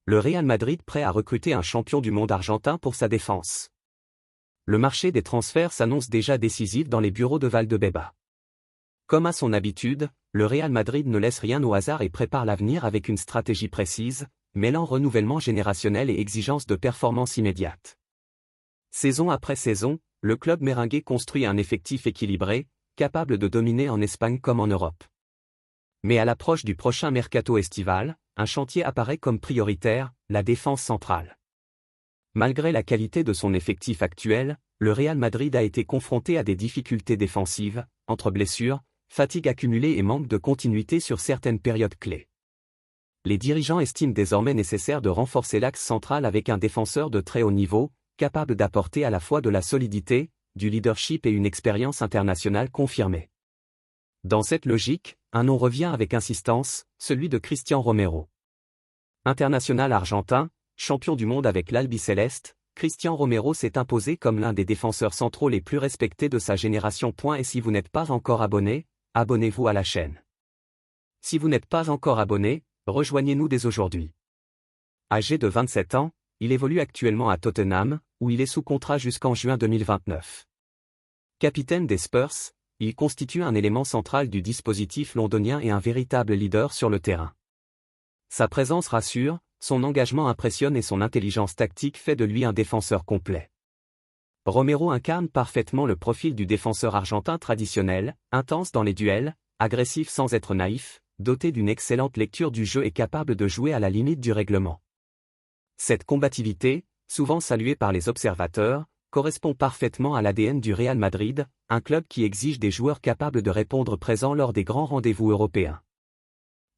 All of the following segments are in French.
Le Real Madrid prêt à recruter un champion du monde argentin pour sa défense. Le marché des transferts s'annonce déjà décisif dans les bureaux de Valdebeba. Comme à son habitude, le Real Madrid ne laisse rien au hasard et prépare l'avenir avec une stratégie précise, mêlant renouvellement générationnel et exigence de performance immédiate. Saison après saison, le club merengue construit un effectif équilibré, capable de dominer en Espagne comme en Europe. Mais à l'approche du prochain mercato estival, un chantier apparaît comme prioritaire, la défense centrale. Malgré la qualité de son effectif actuel, le Real Madrid a été confronté à des difficultés défensives, entre blessures, fatigue accumulée et manque de continuité sur certaines périodes clés. Les dirigeants estiment désormais nécessaire de renforcer l'axe central avec un défenseur de très haut niveau, capable d'apporter à la fois de la solidité, du leadership et une expérience internationale confirmée. Dans cette logique, un nom revient avec insistance, celui de Cristian Romero. International argentin, champion du monde avec l'Albiceleste, Cristian Romero s'est imposé comme l'un des défenseurs centraux les plus respectés de sa génération. Et si vous n'êtes pas encore abonné, abonnez-vous à la chaîne. Si vous n'êtes pas encore abonné, rejoignez-nous dès aujourd'hui. Âgé de 27 ans, il évolue actuellement à Tottenham, où il est sous contrat jusqu'en juin 2029. Capitaine des Spurs, il constitue un élément central du dispositif londonien et un véritable leader sur le terrain. Sa présence rassure, son engagement impressionne et son intelligence tactique fait de lui un défenseur complet. Romero incarne parfaitement le profil du défenseur argentin traditionnel, intense dans les duels, agressif sans être naïf, doté d'une excellente lecture du jeu et capable de jouer à la limite du règlement. Cette combativité, souvent saluée par les observateurs, correspond parfaitement à l'ADN du Real Madrid, un club qui exige des joueurs capables de répondre présents lors des grands rendez-vous européens.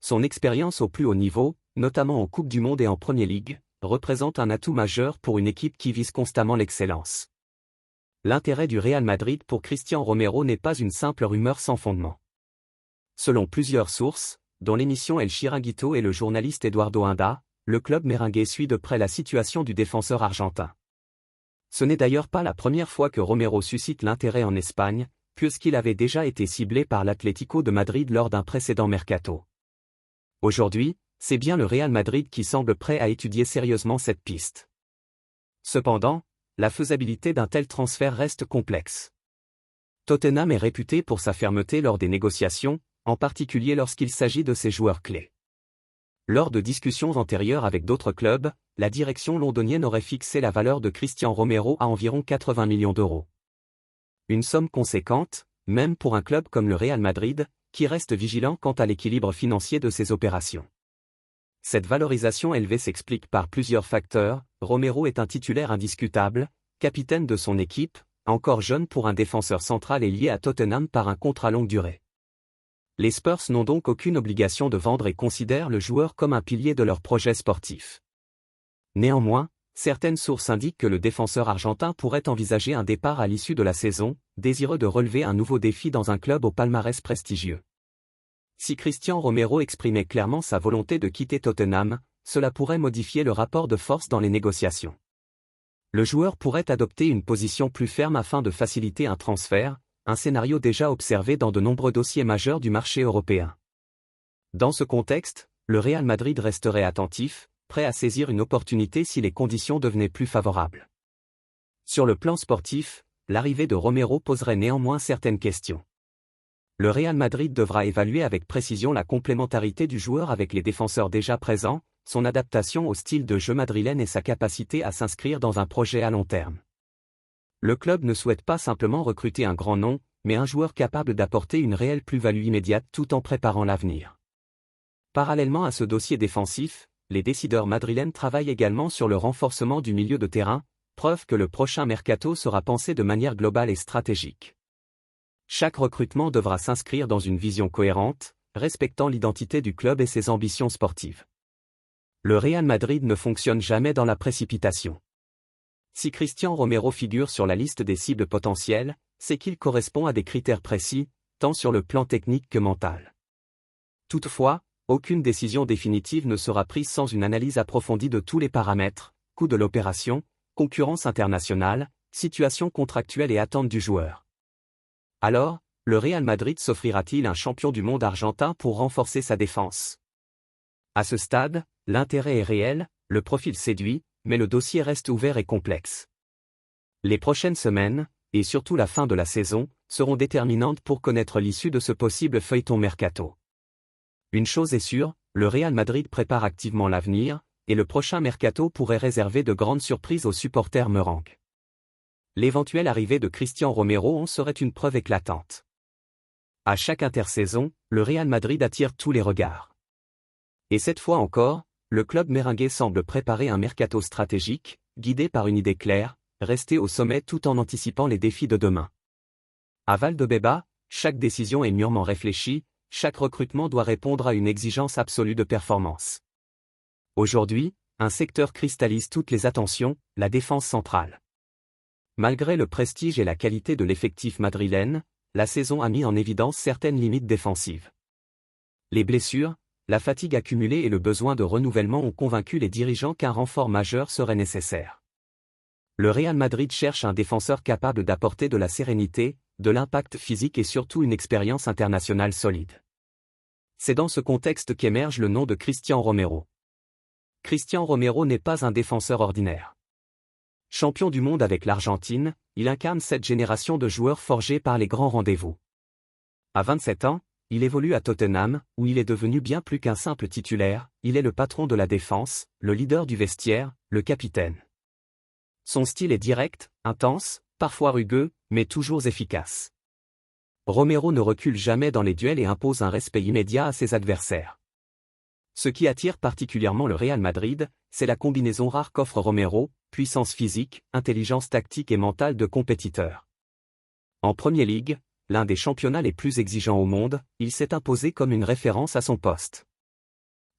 Son expérience au plus haut niveau, notamment en Coupe du Monde et en Premier League, représente un atout majeur pour une équipe qui vise constamment l'excellence. L'intérêt du Real Madrid pour Cristian Romero n'est pas une simple rumeur sans fondement. Selon plusieurs sources, dont l'émission El Chiringuito et le journaliste Eduardo Inda, le club merengue suit de près la situation du défenseur argentin. Ce n'est d'ailleurs pas la première fois que Romero suscite l'intérêt en Espagne, puisqu'il avait déjà été ciblé par l'Atlético de Madrid lors d'un précédent mercato. Aujourd'hui, c'est bien le Real Madrid qui semble prêt à étudier sérieusement cette piste. Cependant, la faisabilité d'un tel transfert reste complexe. Tottenham est réputé pour sa fermeté lors des négociations, en particulier lorsqu'il s'agit de ses joueurs clés. Lors de discussions antérieures avec d'autres clubs, la direction londonienne aurait fixé la valeur de Cristian Romero à environ 80 millions d'euros. Une somme conséquente, même pour un club comme le Real Madrid, qui reste vigilant quant à l'équilibre financier de ses opérations. Cette valorisation élevée s'explique par plusieurs facteurs. Romero est un titulaire indiscutable, capitaine de son équipe, encore jeune pour un défenseur central et lié à Tottenham par un contrat longue durée. Les Spurs n'ont donc aucune obligation de vendre et considèrent le joueur comme un pilier de leur projet sportif. Néanmoins, certaines sources indiquent que le défenseur argentin pourrait envisager un départ à l'issue de la saison, désireux de relever un nouveau défi dans un club au palmarès prestigieux. Si Cristian Romero exprimait clairement sa volonté de quitter Tottenham, cela pourrait modifier le rapport de force dans les négociations. Le joueur pourrait adopter une position plus ferme afin de faciliter un transfert, un scénario déjà observé dans de nombreux dossiers majeurs du marché européen. Dans ce contexte, le Real Madrid resterait attentif, prêt à saisir une opportunité si les conditions devenaient plus favorables. Sur le plan sportif, l'arrivée de Romero poserait néanmoins certaines questions. Le Real Madrid devra évaluer avec précision la complémentarité du joueur avec les défenseurs déjà présents, son adaptation au style de jeu madrilène et sa capacité à s'inscrire dans un projet à long terme. Le club ne souhaite pas simplement recruter un grand nom, mais un joueur capable d'apporter une réelle plus-value immédiate tout en préparant l'avenir. Parallèlement à ce dossier défensif, les décideurs madrilènes travaillent également sur le renforcement du milieu de terrain, preuve que le prochain mercato sera pensé de manière globale et stratégique. Chaque recrutement devra s'inscrire dans une vision cohérente, respectant l'identité du club et ses ambitions sportives. Le Real Madrid ne fonctionne jamais dans la précipitation. Si Cristian Romero figure sur la liste des cibles potentielles, c'est qu'il correspond à des critères précis, tant sur le plan technique que mental. Toutefois, aucune décision définitive ne sera prise sans une analyse approfondie de tous les paramètres, coût de l'opération, concurrence internationale, situation contractuelle et attente du joueur. Alors, le Real Madrid s'offrira-t-il un champion du monde argentin pour renforcer sa défense? À ce stade, l'intérêt est réel, le profil séduit, mais le dossier reste ouvert et complexe. Les prochaines semaines, et surtout la fin de la saison, seront déterminantes pour connaître l'issue de ce possible feuilleton mercato. Une chose est sûre, le Real Madrid prépare activement l'avenir, et le prochain mercato pourrait réserver de grandes surprises aux supporters merengues. L'éventuelle arrivée de Cristian Romero en serait une preuve éclatante. À chaque intersaison, le Real Madrid attire tous les regards. Et cette fois encore, le club merengue semble préparer un mercato stratégique, guidé par une idée claire, rester au sommet tout en anticipant les défis de demain. À Valdebebas, chaque décision est mûrement réfléchie, chaque recrutement doit répondre à une exigence absolue de performance. Aujourd'hui, un secteur cristallise toutes les attentions, la défense centrale. Malgré le prestige et la qualité de l'effectif madrilène, la saison a mis en évidence certaines limites défensives. Les blessures, la fatigue accumulée et le besoin de renouvellement ont convaincu les dirigeants qu'un renfort majeur serait nécessaire. Le Real Madrid cherche un défenseur capable d'apporter de la sérénité, de l'impact physique et surtout une expérience internationale solide. C'est dans ce contexte qu'émerge le nom de Cristian Romero. Cristian Romero n'est pas un défenseur ordinaire. Champion du monde avec l'Argentine, il incarne cette génération de joueurs forgés par les grands rendez-vous. À 27 ans, il évolue à Tottenham, où il est devenu bien plus qu'un simple titulaire, il est le patron de la défense, le leader du vestiaire, le capitaine. Son style est direct, intense, parfois rugueux, mais toujours efficace. Romero ne recule jamais dans les duels et impose un respect immédiat à ses adversaires. Ce qui attire particulièrement le Real Madrid, c'est la combinaison rare qu'offre Romero, puissance physique, intelligence tactique et mentale de compétiteur. En Premier League, l'un des championnats les plus exigeants au monde, il s'est imposé comme une référence à son poste.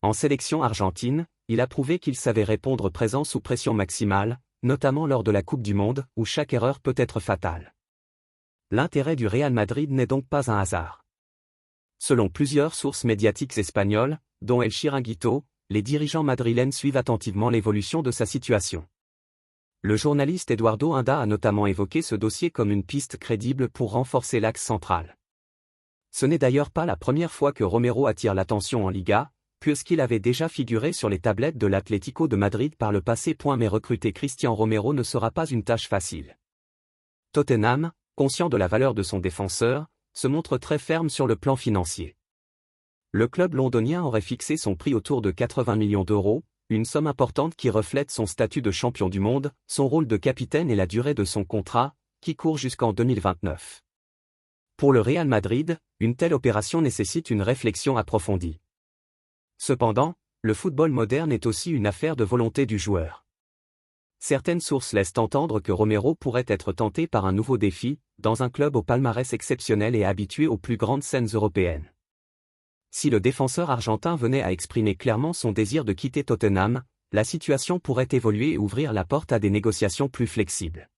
En sélection argentine, il a prouvé qu'il savait répondre présent sous pression maximale, notamment lors de la Coupe du Monde, où chaque erreur peut être fatale. L'intérêt du Real Madrid n'est donc pas un hasard. Selon plusieurs sources médiatiques espagnoles, dont El Chiringuito, les dirigeants madrilènes suivent attentivement l'évolution de sa situation. Le journaliste Eduardo Inda a notamment évoqué ce dossier comme une piste crédible pour renforcer l'axe central. Ce n'est d'ailleurs pas la première fois que Romero attire l'attention en Liga, puisqu'il avait déjà figuré sur les tablettes de l'Atlético de Madrid par le passé. Mais recruter Cristian Romero ne sera pas une tâche facile. Tottenham, conscient de la valeur de son défenseur, se montre très ferme sur le plan financier. Le club londonien aurait fixé son prix autour de 80 millions d'euros, une somme importante qui reflète son statut de champion du monde, son rôle de capitaine et la durée de son contrat, qui court jusqu'en 2029. Pour le Real Madrid, une telle opération nécessite une réflexion approfondie. Cependant, le football moderne est aussi une affaire de volonté du joueur. Certaines sources laissent entendre que Romero pourrait être tenté par un nouveau défi, dans un club au palmarès exceptionnel et habitué aux plus grandes scènes européennes. Si le défenseur argentin venait à exprimer clairement son désir de quitter Tottenham, la situation pourrait évoluer et ouvrir la porte à des négociations plus flexibles.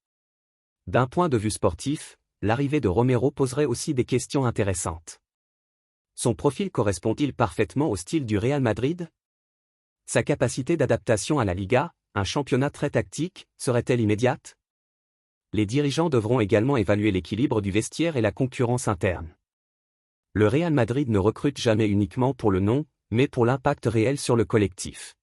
D'un point de vue sportif, l'arrivée de Romero poserait aussi des questions intéressantes. Son profil correspond-il parfaitement au style du Real Madrid? Sa capacité d'adaptation à la Liga, un championnat très tactique, serait-elle immédiate? Les dirigeants devront également évaluer l'équilibre du vestiaire et la concurrence interne. Le Real Madrid ne recrute jamais uniquement pour le nom, mais pour l'impact réel sur le collectif.